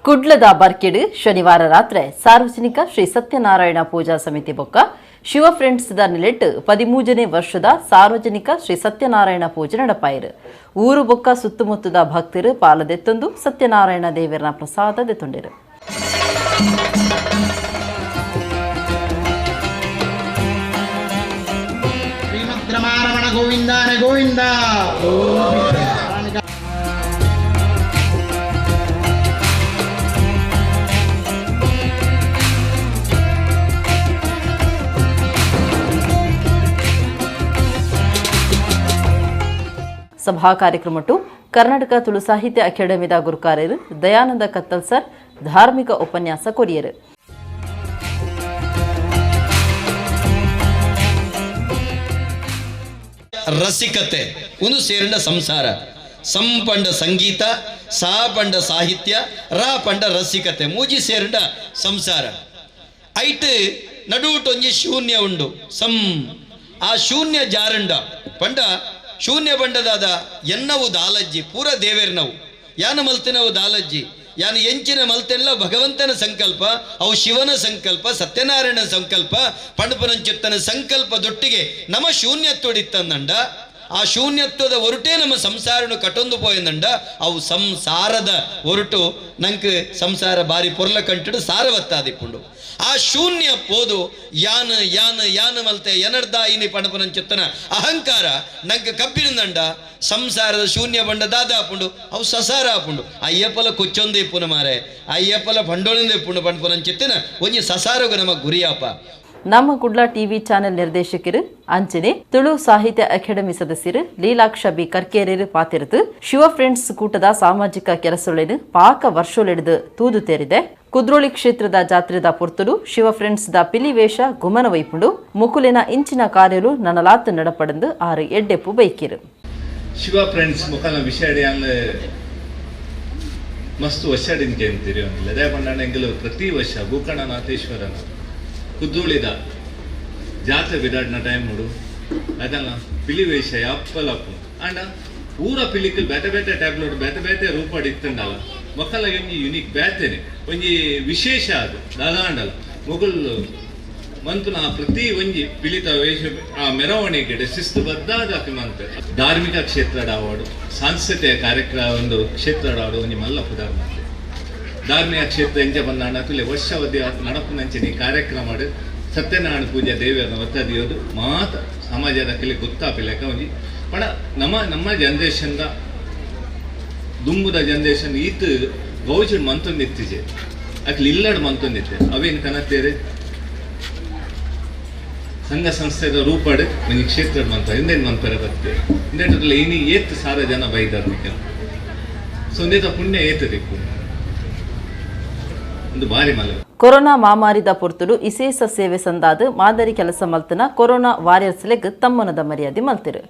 Speaker 6: ಕುಡ್ಲದ ಬರ್ಕಿಡ್ ಶನಿವಾರ ರಾತ್ರಿ ಸಾರ್ವಜನಿಕ ಶ್ರೀ ಸತ್ಯನಾರಾಯಣ ಪೂಜಾ ಸಮಿತಿ ಬೊಕ್ಕ ಶಿವ ಫ್ರೆಂಡ್ಸ್ ದ ನಿಲೆಟ್ 13ನೇ ವರ್ಷದ ಸಾರ್ವಜನಿಕ ಶ್ರೀ ಸತ್ಯನಾರಾಯಣ ಪೂಜೆ ನಡಪಾಯಿರು. ಊರು ಬೊಕ್ಕ ಸುತ್ತಮುತ್ತದ ಭಕ್ತರು ಪಾಲದೆತ್ತೊಂದು ಸತ್ಯನಾರಾಯಣ ದೇವರನ ಪ್ರಸಾದ ದೆತ್ತೊಂಡಿರು.
Speaker 5: ರಮಣ ಗೋವಿಂದಾನ ಗೋವಿಂದ.
Speaker 6: ಸಭಾ ಕಾರ್ಯಕ್ರಮಟ್ಟು ಕರ್ನಾಟಕ ತುಳು ಸಾಹಿತ್ಯ ಅಕಾಡೆಮಿದ ಗುರುಕಾರ್ಯರು ದಯಾನಂದ ಕತ್ತಲ್ ಸರ್ ಧಾರ್ಮಿಕ ಉಪನ್ಯಾಸ ಕೊರಿಯರು.
Speaker 9: ರಸಿಕತೆ ಒಂದು ಸೇರಿನ ಸಂಸಾರ, ಸಂಪಂಡ ಸಂಗೀತ, ಸಾಪಂಡ ಸಾಹಿತ್ಯ, ರಾಪಂಡ ರಸಿಕತೆ ಮೂಜಿ ಸೇರಿನ ಸಂಸಾರ. ಐಟ್ ನಡುಟೊಂಜಿ ಶೂನ್ಯ ಉಂಡು ಆ ಶೂನ್ಯ ಜಾರಂಡ ಪಂಡ ಶೂನ್ಯ ಬಂಡದಾದ ಎನ್ನವು ದಾಲಜ್ಜಿ ಪೂರ ದೇವೇರ್ನವು ಯಾನ ಮಲ್ತಿನವು ದಾಲಜ್ಜಿ ಯಾನು ಎಂಚಿನ ಮಲ್ತೆಲ್ಲ ಭಗವಂತನ ಸಂಕಲ್ಪ, ಅವು ಶಿವನ ಸಂಕಲ್ಪ, ಸತ್ಯನಾರಾಯಣ ಸಂಕಲ್ಪ, ಪಂಡಪನಂಚಿತ್ತನ ಸಂಕಲ್ಪದೊಟ್ಟಿಗೆ ನಮ್ಮ ಶೂನ್ಯತ್ವಡಿತ್ತಂದಂಡ ಆ ಶೂನ್ಯತ್ವದ ಹೊರಟೇ ನಮ್ಮ ಸಂಸಾರನು ಕಟೊಂದು ಪೋಯಂದಂಡ ಅವು ಸಂಸಾರದ ಹೊರಟು ನಂಗೆ ಸಂಸಾರ ಬಾರಿ ಪೊರ್ಲ ಕಂಟಿಡು ಸಾರವತ್ತಾದಿಪ್ಪುಂಡು. ಆ ಶೂನ್ಯ ಪೋದು ಯಾನ ಯಾನ ಯಾನ ಮಲ್ತೆ ಎನರ್ದಾಯಿನಿ ಪಣಪನಂಚಿತ್ತನ ಅಹಂಕಾರ ನಂಗೆ ಕಬ್ಬಿನಂಡ ಸಂಸಾರದ ಶೂನ್ಯ ಬಂಡ ದಾದ ಹಾಪುಂಡು ಅವು ಸಸಾರ ಹಾಪುಂಡು. ಅಯ್ಯಪ್ಪಲ ಕೊಚ್ಚೊಂದೇ ಪುನ ಮಾರೆ ಅಯ್ಯಪ್ಪಲ ಬಂಡೋಳಿಂದೇ ಪುಂಡು ಪಣಪನಂಚಿತ್ತನ ಒಂಜಿ ಸಸಾರಗ ನಮ್ಮ ಗುರಿಯಾಪ.
Speaker 6: ನಮ್ಮ ಕುಡ್ಲ ಟಿವಿ ಚಾನೆಲ್ ನಿರ್ದೇಶಕರು ಅಂಚನೆ ತುಳು ಸಾಹಿತ್ಯ ಅಕಾಡೆಮಿ ಸದಸ್ಯರು ಲೀಲಾಕ್ಷ ಬಿ ಕರ್ಕೇರಿರು ಪಾತಿರದು ಶಿವ ಫ್ರೆಂಡ್ಸ್ ಕೂಟದ ಸಾಮಾಜಿಕ ಕೆಲಸೊಳೆನು ಪಾಕ ವರ್ಷೊಳೆಡಿದು ತೂದು ತೇರಿದೆ. ಕುದ್ರೋಳಿ ಕ್ಷೇತ್ರದ ಜಾತ್ರೆದ ಪೊರ್ತುಡು ಶಿವ ಫ್ರೆಂಡ್ಸ್ ದ ಪಿಲಿವೇಷ ಗುಮನ ವೈಪುಂಡು ಮುಕುಲಿನ ಇಂಚಿನ ಕಾರ್ಯರು ನನಲಾತ್ ನಡಪಡಂದು 6 ಎಡ್ಡೆಪ್ಪು ಬೈಕಿರು.
Speaker 10: ಶಿವ ಫ್ರೆಂಡ್ಸ್ ಮುಖಾನ ವಿಷಯ ಮಸ್ತ್ ವರ್ಷಡಿಂಕೆ ಅಂತೀರಿ ಅಂದಿಲ್ಲ ಅದೇ ಪಂಡ ಎಂಗಲು ಪ್ರತಿ ವರ್ಷ ಭೂಕಣನಾಥೇಶ್ವರನ ಕುದ್ರೋಳಿದ ಜಾತ್ರೆ ಬಿಡಾಡ್ನ ಟೈಮ್ ನೋಡು ಅದಲ್ಲ ಪಿಲಿವೇಷ ಅಪ್ಪಲಪ್ಪು ಅಂಡ ಊರ ಪಿಲಿಕಲ್ ಬೇತೆ ಬೇತೆ ಟ್ಯಾಬ್ಲೆಟ್ ಬೇತೆ ಬೇತೆ ರೂಪ ಇತ್ತಂಡಲ್ಲ ಮಕ್ಕಳ ಒಂಜಿ ಯುನಿಕ್ ಬೇತೇನೆ ಒಂಜಿ ವಿಶೇಷ ಅದು ದಾದಾಂಡಲ್ಲ ಮೊಗಲು ಮಂತುನ ಪ್ರತಿ ಒಂಜಿ ಪಿಲಿತ ವೇಷ ಆ ಮೆರವಣಿಗೆ ಶಿಸ್ತು ಬದ್ದಾದ ಮಂತ ಧಾರ್ಮಿಕ ಕ್ಷೇತ್ರದ ಆವಾಡು ಸಾಂಸ್ಕೃತಿಕ ಕಾರ್ಯಕ್ರಮ ಒಂದು ಕ್ಷೇತ್ರದ ಆಡು ಒಂಜಿ ಮಲ್ಲ ಪುದಾರ್ ಧಾರ್ಮಿಕ ಕ್ಷೇತ್ರ ಎಂಜ ಬಂದಾಂಡ ತುಲೆ ವರ್ಷವಧಿ ನಡಪುನಂಚಿನ ಕಾರ್ಯಕ್ರಮ ಸತ್ಯನಾರಾಯಣ ಪೂಜೆ ದೇವಿಯರನ್ನ ಒತ್ತದಿಯೋದು ಮಾತ ಸಮಾಜದ ಕೆಲ ಗೊತ್ತಾಪಿಲ್ಲಕ ಒಂಜಿ ಪಣ ನಮ್ಮ ಜನರೇಷನ್ದ ದುಂಬುದ ಜನರೇಷನ್ ಈತ್ ಗೌಜಡ್ ಮಂತೊಂದಿತ್ತಿಜೆ ಅಕ್ಲಿ ಇಲ್ಲಡ್ ಮಂತೊಂದಿತ್ತೆ ಅವೇನು ಕನತ್ತೇರೆ ಸಂಘ ಸಂಸ್ಥೆದ ರೂಪಡ್ ಒಂಜಿ ಕ್ಷೇತ್ರ ಮಂತ ಹಿಂದೇನು ಮಂಪರೆ ಬತ್ತೆ ಹಿಂದೇಟಲ್ಲಿ ಏನಿ ಏತ್ ಸಾರ ಜನ ಬೈದಾರ್ಮಿಕ ಸೊ ಒಂದೇತ ಪುಣ್ಯ ಏತ್ ದಿಕ್ಕು ಒಂದು ಬಾರಿ ಮಲ
Speaker 6: ಕೊರೋನಾ ಮಾಮಾರಿದ ಪೊರ್ತುಡು ವಿಶೇಷ ಸೇವೆ ಸಂದಾದ ಮಾದರಿ ಕೆಲಸ ಮಲ್ತನ ಕೊರೋನಾ ವಾರಿಯರ್ಸ್ ಲೆಗ್ ತಮ್ಮನದ ಮರ್ಯಾದೆ ಮಲ್ತಿರು.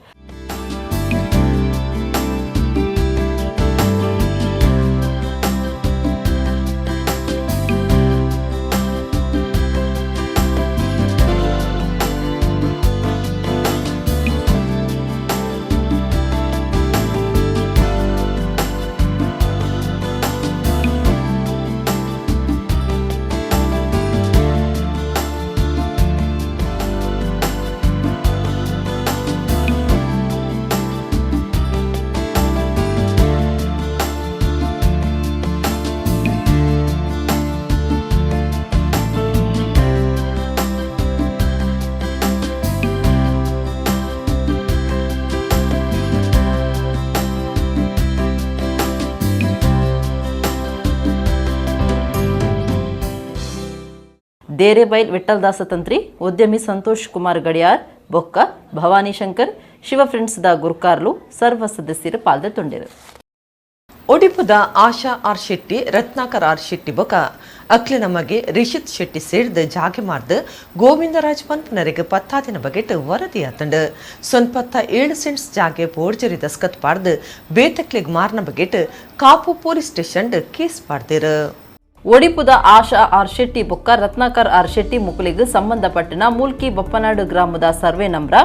Speaker 6: ದೇರೆಬೈಲ್ ವಿಠ್ಠಲದಾಸ ತಂತ್ರಿ ಉದ್ಯಮಿ ಸಂತೋಷ್ ಕುಮಾರ್ ಗಡಿಯಾರ್ ಬೊಕ್ಕ ಭವಾನಿ ಶಂಕರ್ ಶಿವ ಫ್ರೆಂಡ್ಸ್ ದ ಗುರುಕಾರ್ಲು ಸರ್ವ ಸದಸ್ಯರು ಪಾಲ್ಗೊಂಡಿರು.
Speaker 1: ಒಡಿಪುದ ಆಶಾ ಆರ್ ಶೆಟ್ಟಿ ರತ್ನಾಕರ್ ಆರ್ ಶೆಟ್ಟಿ ಬೊಕ ಅಕ್ಲೆ ನಮಗೆ ರಿಷಿತ್ ಶೆಟ್ಟಿ ಸೇರಿದ ಜಾಗೆ ಮಾರ್ದ ಗೋವಿಂದರಾಜ್ ಪನ್ಪನರಿಗೆ ಪತ್ತಾದಿನ ಬಗೆಟ್ ವರದಿ ಆತಂಡು ಸೊನ್ಪತ್ತ 7 ಸೆಂಟ್ಸ್ ಜಾಗೆ ಬೋರ್ಜರಿ ದಸ್ಕತ್ ಪಾಡ್ದು ಬೇತಕ್ಲೆಗ್ ಮಾರ್ನ ಬಗೆಟ್ ಕಾಪು ಪೊಲೀಸ್ ಸ್ಟೇಷನ್ ಕೇಸ್ ಪಾಡ್ದಿರು.
Speaker 6: ಒಡಿಪುದ ಆಶಾ ಆರ್ ಶೆಟ್ಟಿ ಬೊಕ್ಕ ರತ್ನಾಕರ್ ಆರ್ ಶೆಟ್ಟಿ ಮುಕುಲಿಗೆ ಸಂಬಂಧಪಟ್ಟಿನ ಮೂಲ್ಕಿ ಬಪ್ಪನಾಡು ಗ್ರಾಮದ ಸರ್ವೆ ನಂಬರ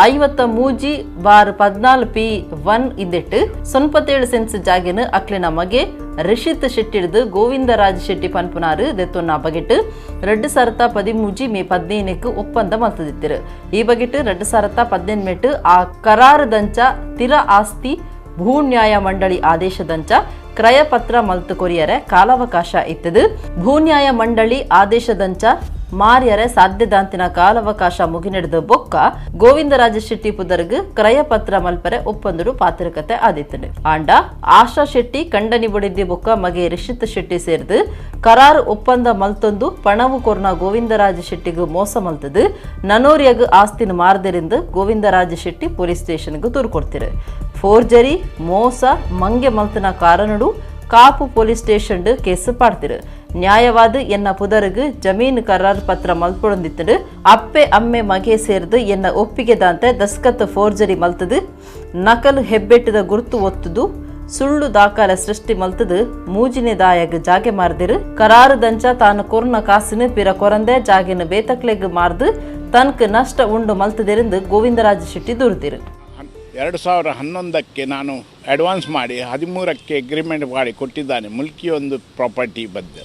Speaker 6: 53/14P1 ಇಂದೆಟ್ಟು 97 ಸೆನ್ಸ್ ಜಾಗೆನು ಅಕ್ಲೆ ನಮಗೆ ರಿಷಿತ್ ಶೆಟ್ಟಿಡ್ದು ಗೋವಿಂದರಾಜ್ ಶೆಟ್ಟಿ ಪನ್ಪುನಾರು ದೆತ್ತೊನ್ನ ಬಗೆಟ್ 2013 ಮೇ 15க்கு ಒಪ್ಪಂದ ಮಲ್ತದಿತ್ತಿರು. ಈ ಬಗೆಟ್ 2018 ಆ ಕರಾರದಂಚ ತಿರ ಆಸ್ತಿ ಭೂ ನ್ಯಾಯ ಮಂಡಳಿ ಆದೇಶದಂಚ ಕ್ರಯಪತ್ರ ಮಲ್ತು ಕೊರಿಯರೆ ಕಾಲಾವಕಾಶ ಇತ್ತದು. ಭೂ ನ್ಯಾಯ ಮಂಡಳಿ ಆದೇಶದಂಚ ಮಾರ್ಯರೆ ಸಾಧ್ಯದಾಂತಿನ ಕಾಲಾವಕಾಶ ಮುಗಿನೆಡೆದು ಬೊಕ್ಕ ಗೋವಿಂದರಾಜ ಶೆಟ್ಟಿ ಪುದರ್ಗ್ ಕ್ರಯಪತ್ರ ಮಲ್ಪರೆ ಒಪ್ಪಂದುಡು ಪಾತ್ರಕತೆ ಆದಿತ್ತನು. ಆಂಡ ಆಶಾ ಶೆಟ್ಟಿ ಕಂಡನಿ ಬಡಿದ್ದಿ ಬೊಕ್ಕ ಮಗೆ ರಿಷಿತ್ ಶೆಟ್ಟಿ ಸೇರ್ದು ಕರಾರು ಒಪ್ಪಂದ ಮಲ್ತೊಂದು ಪಣವು ಕೊರ್ನ ಗೋವಿಂದರಾಜ ಶೆಟ್ಟಿಗೂ ಮೋಸ ಮಲ್ತದು ನನೋರಿಯಗ್ ಆಸ್ತಿನ ಮಾರ್ದರಿಂದ ಗೋವಿಂದರಾಜ ಶೆಟ್ಟಿ ಪೊಲೀಸ್ ಸ್ಟೇಷನ್ಗೂ ದೂರು ಕೊಡ್ತಿರು. ಫೋರ್ಜರಿ ಮೋಸ ಮಂಗೆ ಮಲ್ತನ ಕಾರಣಡು ಕಾಪು ಪೊಲೀಸ್ ಸ್ಟೇಷನ್ ಕೇಸ್ ಪಾಡ್ತಿರು. ನ್ಯಾಯವಾದ ಎನ್ನ ಪುದರ್ಗ್ ಜಮೀನು ಕರಾರ್ ಪತ್ರ ಮಲ್ಪೊಂದಿತ್ತು. ಅಪ್ಪೆ ಅಮ್ಮೆ ಮಗೆ ಸೇರ್ದು ಎನ್ನ ಒಪ್ಪಿಗೆದಂತೆ ದಸ್ಕತ್ ಫೋರ್ಜರಿ ಮಲ್ತದು, ನಕಲು ಹೆಬ್ಬೆಟ್ಟದ ಗುರುತು ಒತ್ತುದು, ಸುಳ್ಳು ದಾಖಲೆ ಸೃಷ್ಟಿ ಮಲ್ತದು ಮೂಜಿನೆ ದಾಯಗ್ ಜಾಗೆ ಮಾರ್ದಿರು. ಕರಾರು ದಂಚ ತಾನು ಕೊರ್ನ ಕಾಸಿನ ಪಿರ ಕೊರಂದೆ ಜಾಗಿನ ಬೇತಕ್ಲೆಗ್ ಮಾರ್ದು ತನ್ಕ್ ನಷ್ಟ ಉಂಡು ಮಲ್ತದೆರೆಂದು ಗೋವಿಂದರಾಜ ಶೆಟ್ಟಿ ದೂರ್ದಿರು.
Speaker 11: 2011ಕ್ಕೆ ನಾನು ಅಡ್ವಾನ್ಸ್ ಮಾಡಿ 13ಕ್ಕೆ ಅಗ್ರಿಮೆಂಟ್ ಮಾಡಿ ಕೊಟ್ಟಿದ್ದಾನೆ ಮುಲ್ಕಿ ಒಂದು ಪ್ರಾಪರ್ಟಿ ಬದಲು.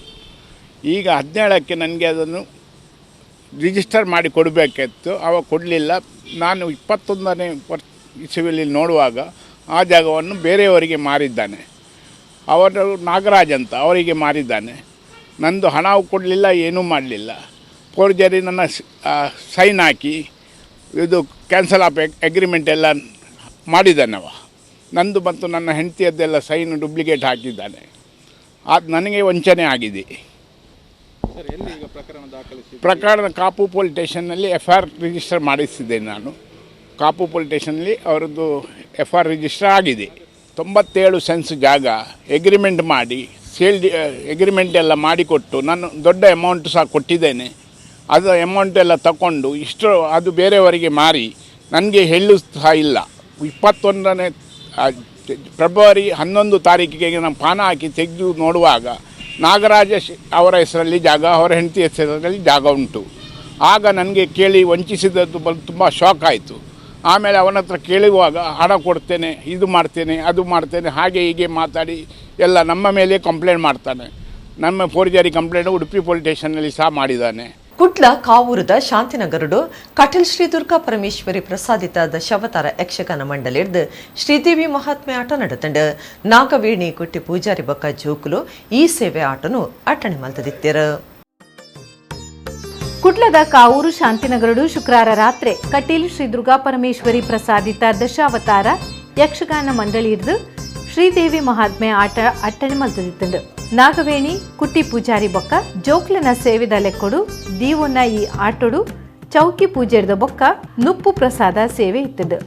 Speaker 11: ಈಗ 17ಕ್ಕೆ ನನಗೆ ಅದನ್ನು ರಿಜಿಸ್ಟರ್ ಮಾಡಿ ಕೊಡಬೇಕಿತ್ತು, ಅವಾಗ ಕೊಡಲಿಲ್ಲ. ನಾನು 21ನೇ ಇಸವಿಯಲ್ಲಿ ನೋಡುವಾಗ ಆ ಜಾಗವನ್ನು ಬೇರೆಯವರಿಗೆ ಮಾರಿದ್ದಾನೆ. ಅವರು ನಾಗರಾಜ್ ಅಂತ ಅವರಿಗೆ ಮಾರಿದ್ದಾನೆ. ನಂದು ಹಣ ಕೊಡಲಿಲ್ಲ, ಏನೂ ಮಾಡಲಿಲ್ಲ. ಫೋರ್ಜರಿ ನನ್ನ ಸೈನ್ ಹಾಕಿ ಇದು ಕ್ಯಾನ್ಸಲ್ ಆಫ್ ಅಗ್ರಿಮೆಂಟ್ ಎಲ್ಲ ಮಾಡಿದ್ದಾನವ. ನಂದು ಮತ್ತು ನನ್ನ ಹೆಂಡತಿಯದ್ದೆಲ್ಲ ಸೈನ್ ಡೂಪ್ಲಿಕೇಟ್ ಹಾಕಿದ್ದಾನೆ. ಅದು ನನಗೆ ವಂಚನೆ ಆಗಿದೆ. ಪ್ರಕರಣ ಕಾಪು ಪೊಲೀಸ್ ಸ್ಟೇಷನ್ನಲ್ಲಿ FIR ರಿಜಿಸ್ಟರ್ ಮಾಡಿಸಿದ್ದೇನೆ ನಾನು. ಕಾಪು ಪೊಲೀಸ್ ಸ್ಟೇಷನ್ನಲ್ಲಿ ಅವರದ್ದು FIR ರಿಜಿಸ್ಟರ್ ಆಗಿದೆ. 97 ಸೆನ್ಸ್ ಜಾಗ ಎಗ್ರಿಮೆಂಟ್ ಮಾಡಿ ಸೇಲ್ ಎಗ್ರಿಮೆಂಟ್ ಎಲ್ಲ ಮಾಡಿಕೊಟ್ಟು ನಾನು ದೊಡ್ಡ ಅಮೌಂಟ್ ಸಹ ಕೊಟ್ಟಿದ್ದೇನೆ. ಅದು ಅಮೌಂಟ್ ಎಲ್ಲ ತಗೊಂಡು ಇಷ್ಟು ಅದು ಬೇರೆಯವರಿಗೆ ಮಾರಿ ನನಗೆ ಹೇಳು ಸಹ ಇಲ್ಲ. 21ನೇ ಫೆಬ್ರವರಿ 11 ತಾರೀಕಿಗೆ ನಾನು ಪಾನ ಹಾಕಿ ತೆಗೆದು ನೋಡುವಾಗ ನಾಗರಾಜ ಅವರ ಹೆಸರಲ್ಲಿ ಜಾಗ, ಅವರ ಹೆಂಡತಿ ಹೆಸರಲ್ಲಿ ಜಾಗ ಉಂಟು. ಆಗ ನನಗೆ ಕೇಳಿ ವಂಚಿಸಿದದ್ದು ತುಂಬ ಶಾಕ್ ಆಯಿತು. ಆಮೇಲೆ ಅವನ ಹತ್ರ ಕೇಳುವಾಗ ಹಣ ಕೊಡ್ತೇನೆ, ಇದು ಮಾಡ್ತೇನೆ, ಅದು ಮಾಡ್ತೇನೆ, ಹಾಗೆ ಹೀಗೆ ಮಾತಾಡಿ ಎಲ್ಲ ನಮ್ಮ ಮೇಲೆ ಕಂಪ್ಲೇಂಟ್ ಮಾಡ್ತಾನೆ. ನಮ್ಮ ಫೋರ್ಜರಿ ಕಂಪ್ಲೇಂಟ್ ಉಡುಪಿ ಪೊಲೀಸ್ ಸ್ಟೇಷನ್ನಲ್ಲಿ ಸಹ ಮಾಡಿದ್ದಾನೆ.
Speaker 1: ಕುಟ್ಲ ಕಾವೂರದ ಶಾಂತಿನಗರಡು ಕಟೀಲ್ ಶ್ರೀ ದುರ್ಗಾ ಪರಮೇಶ್ವರಿ ಪ್ರಸಾದಿತ ದಶಾವತಾರ ಯಕ್ಷಗಾನ ಮಂಡಳಿರ್ದು ಶ್ರೀದೇವಿ ಮಹಾತ್ಮೆ ಆಟ ನಡೆತಂಡು ನಾಗವೇಣಿ ಕುಟ್ಟಿ ಪೂಜಾರಿ ಬಕ್ಕ ಜೋಕುಲು ಈ ಸೇವೆ ಆಟನು ಅಟಣೆ ಮಲ್ತದಿತ್ತೇರು.
Speaker 3: ಕುಟ್ಲದ ಕಾವೂರು ಶಾಂತಿನಗರಡು ಶುಕ್ರವಾರ ರಾತ್ರಿ ಕಟೀಲ್ ಶ್ರೀ ದುರ್ಗಾ ಪರಮೇಶ್ವರಿ ಪ್ರಸಾದಿತ ದಶಾವತಾರ ಯಕ್ಷಗಾನ ಮಂಡಳಿರ್ದು ಶ್ರೀದೇವಿ ಮಹಾತ್ಮೆ ಆಟ ಅಟ್ಟಣೆ ಮಲ್ತದಿತ್ತಂಡು. ನಾಗವೇಣಿ ಕುಟ್ಟಿ ಪೂಜಾರಿ ಬೊಕ್ಕ ಜೋಕ್ಲನ ಸೇವೆದ ಲೆಕ್ಕೊಡು ದೀವೊನ್ನ ಈ ಆಟೋಡು ಚೌಕಿ ಪೂಜೆರ್ದ ಬೊಕ್ಕ ನುಪ್ಪು ಪ್ರಸಾದ ಸೇವೆ ಇತ್ತದು.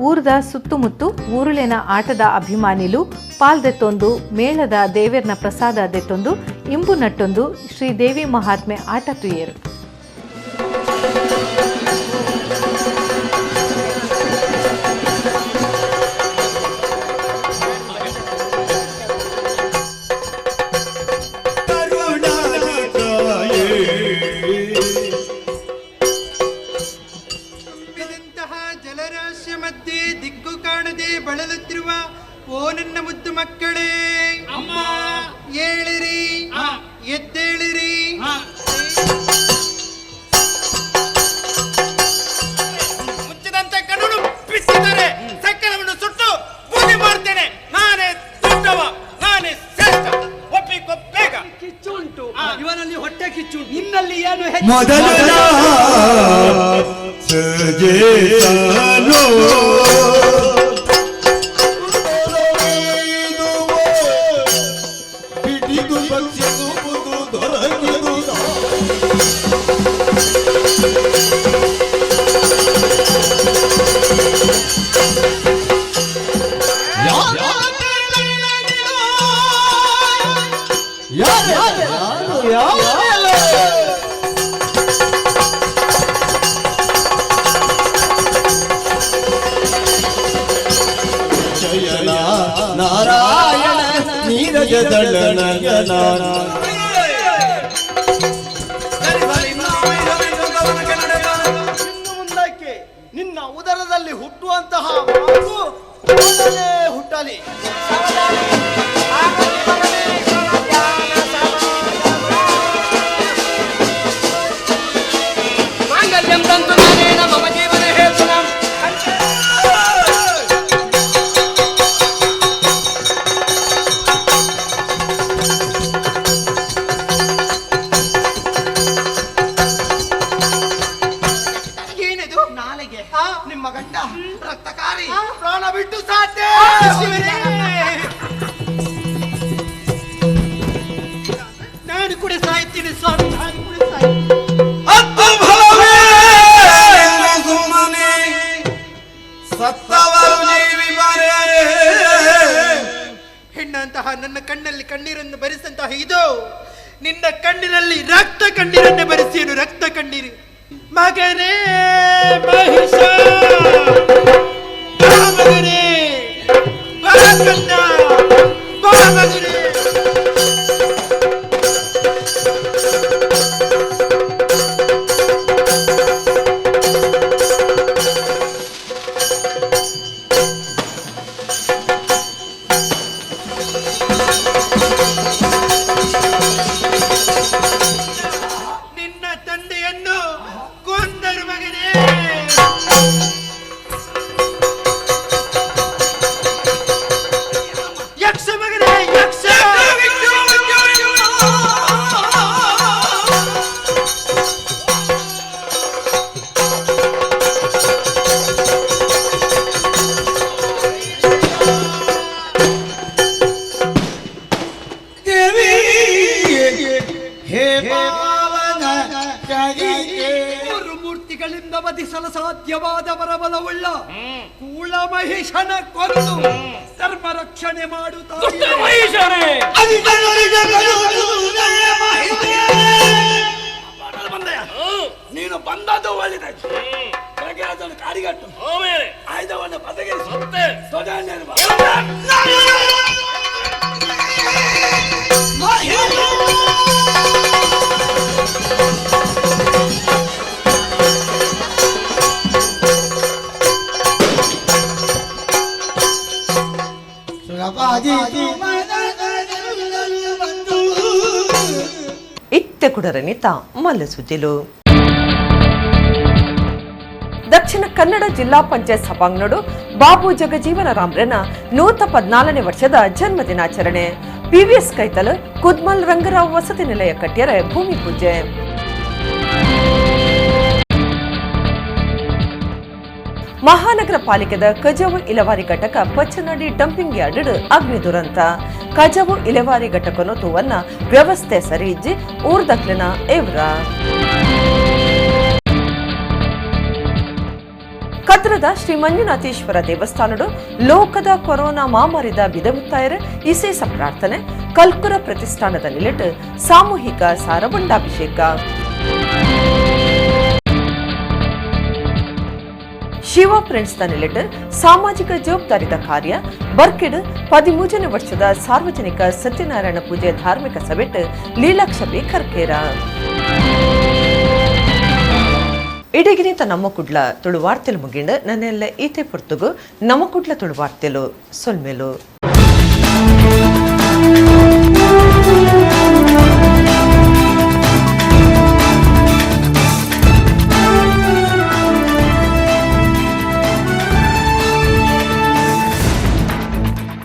Speaker 3: ಊರದ ಸುತ್ತಮುತ್ತು ಊರುಳಿನ ಆಟದ ಅಭಿಮಾನಿಲು ಪಾಲ್ದೆತ್ತೊಂದು ಮೇಳದ ದೇವೇರ್ನ ಪ್ರಸಾದ ದೆತ್ತೊಂದು ಇಂಬು ನಟ್ಟೊಂದು ಶ್ರೀದೇವಿ ಮಹಾತ್ಮೆ ಆಟ ತುಯೇರು.
Speaker 12: ಜಲರಾಶಿಯ ಮಧ್ಯೆ ದಿಕ್ಕು ಕಾಣದೆ ಬಳಲುತ್ತಿರುವ ಓ ನನ್ನ ಮುದ್ದು ಮಕ್ಕಳೇ, ಅಮ್ಮ ಏಳಿರಿ, ಎದ್ದೇಳಿರಿ. ಮುಚ್ಚಿದಂತೆ ಕಣ್ಣು ಬಿಸಿದರೆ ಸಕ್ಕಲವನ್ನು ಸುಟ್ಟು ಬೂದಿ ಮಾಡ್ತೇನೆ. ನಾನೇ ದೊಡ್ಡವ, ನಾನೇ ಶ್ರೇಷ್ಠ. ಒಪ್ಪಿಕೊ ಬೇಗ. ಕಿಚ್ಚು ಉಂಟು ಇವನಲ್ಲಿ, ಹೊಟ್ಟೆ ಕಿಚ್ಚು. ನಿನ್ನಲ್ಲಿ ಏನು
Speaker 13: ನಾರಾಯಣ ನೀರಜದಳನಯನ ಮುಂದಕ್ಕೆ ನಿನ್ನ ಉದರದಲ್ಲಿ ಹುಟ್ಟುವಂತಹ ಹುಟ್ಟಲಿ.
Speaker 12: ಮಗನೇ ನಾನು ಕೂಡ ಸಾಯ್ತೀನಿ ಸ್ವಾಮಿ, ನಾನು ಕೂಡ ಸಾಯ್ತೀನಿ.
Speaker 7: ಸುಮ್ಮನೆ ಸತ್ತವರು ಜೀವಿ ಬರೇ
Speaker 12: ಹೆಣ್ಣಂತಹ ನನ್ನ ಕಣ್ಣಲ್ಲಿ ಕಣ್ಣೀರನ್ನು ಬರಿಸಂತಹ ಇದು ನಿನ್ನ ಕಣ್ಣಿನಲ್ಲಿ ರಕ್ತ ಕಣ್ಣೀರನ್ನೇ ಬರಿಸಿಯನು, ರಕ್ತ ಕಣ್ಣೀರು. ಮಗನೇ ಮಹಿಷ, ಬಾ ಮಗನೇ, ಬಾ ಕಣ್ಣ, ಬಾ ಮಗನೇ. ನಿನ್ನ ತಂದೆಯನ್ನು ಕೊಂದರು ಮಗನೇ. ಯಕ್ಷ ಮಗನೇ, ಯಕ್ಷ. ಮೂರು ಮೂರ್ತಿಗಳಿಂದ ವಧಿಸಲು ಸಾಧ್ಯವಾದ ಬರಬಲವುಳ್ಳ ಕೂಳ ಮಹಿಷನ ಕೊಂದು ಧರ್ಮ ರಕ್ಷಣೆ ಮಾಡುತ್ತಾರೆ.
Speaker 13: ನೀನು ಬಂದದ್ದು ಒಳ್ಳೆದಾಯ್ತು. ಬೆಳಗ್ಗೆ ಅದನ್ನು ಕಾಡಿಗಟ್ಟು ಆಯುಧವನ್ನು ಬದಗಿರಿಸಿ
Speaker 1: ಇತ್ತೆ ಕುಡರನಿತ ಮಲ್ಲಸುದ್ದಿಲು. ದಕ್ಷಿಣ ಕನ್ನಡ ಜಿಲ್ಲಾ ಪಂಚಾಯತ್ ಸಭಾಂಗಣಡು ಬಾಬು ಜಗಜೀವನ ರಾಮ್ರನ 114ನೇ ವರ್ಷದ ಜನ್ಮ ದಿನಾಚರಣೆ. ಪಿವಿಎಸ್ ಕೈತಲ್ ಕುದ್ಮಲ್ ರಂಗರಾವ್ ವಸತಿ ನಿಲಯ ಕಟ್ಯರ ಭೂಮಿ ಪೂಜೆ. ಮಹಾನಗರ ಪಾಲಿಕೆದ ಕಜವು ಇಲವಾರಿ ಘಟಕ ಪಚ್ಚನಡಿ ಡಂಪಿಂಗ್ ಯಾರ್ಡ್ ಅಗ್ನಿ ದುರಂತ. ಕಜವು ಇಲವಾರಿ ಘಟಕನು ತೂವನ್ನ ವ್ಯವಸ್ಥೆ ಸರಿಯಿಜ್ಜಿ ಊರ್ದಕ್ಲಿನ ಎವ್ರ. ಕದ್ರದ ಶ್ರೀ ಮಂಜುನಾಥೇಶ್ವರ ದೇವಸ್ಥಾನಡು ಲೋಕದ ಕೊರೋನಾ ಮಾಮಾರಿದ ಬಿದಮುತ್ತಾಯರ ವಿಶೇಷ ಪ್ರಾರ್ಥನೆ. ಕಲ್ಕುರ ಪ್ರತಿಷ್ಠಾನದ ನಿಲೆಟ್ ಸಾಮೂಹಿಕ ಸಾರಬಂಡಾಭಿಷೇಕ. ಶಿವ ಫ್ರೆಂಡ್ಸ್ ದ ನಿಲೆಟ್ ಸಾಮಾಜಿಕ ಜವಾಬ್ದಾರಿದ ಕಾರ್ಯ. ಬರ್ಕೆಡ್ 13ನೇ ವರ್ಷದ ಸಾರ್ವಜನಿಕ ಸತ್ಯನಾರಾಯಣ ಪೂಜೆ ಧಾರ್ಮಿಕ ಸಭೆಟ್ ಲೀಲಾಕ್ಷಪಿ ಕರ್ಕೇರ. ಇಡಗಿನಿತ ನಮ್ಮ ಕುಡ್ಲ ತುಳುವಾರ್ತೆಲು ಮುಗಿಂಡು ನನ್ನೆಲ್ಲ ಈತೆ ಪುರ್ತುಗು ನಮ್ಮ ಕುಡ್ಲ ತುಳುವಾರ್ತೆಲು ಸೊಲ್ಮೆಲು.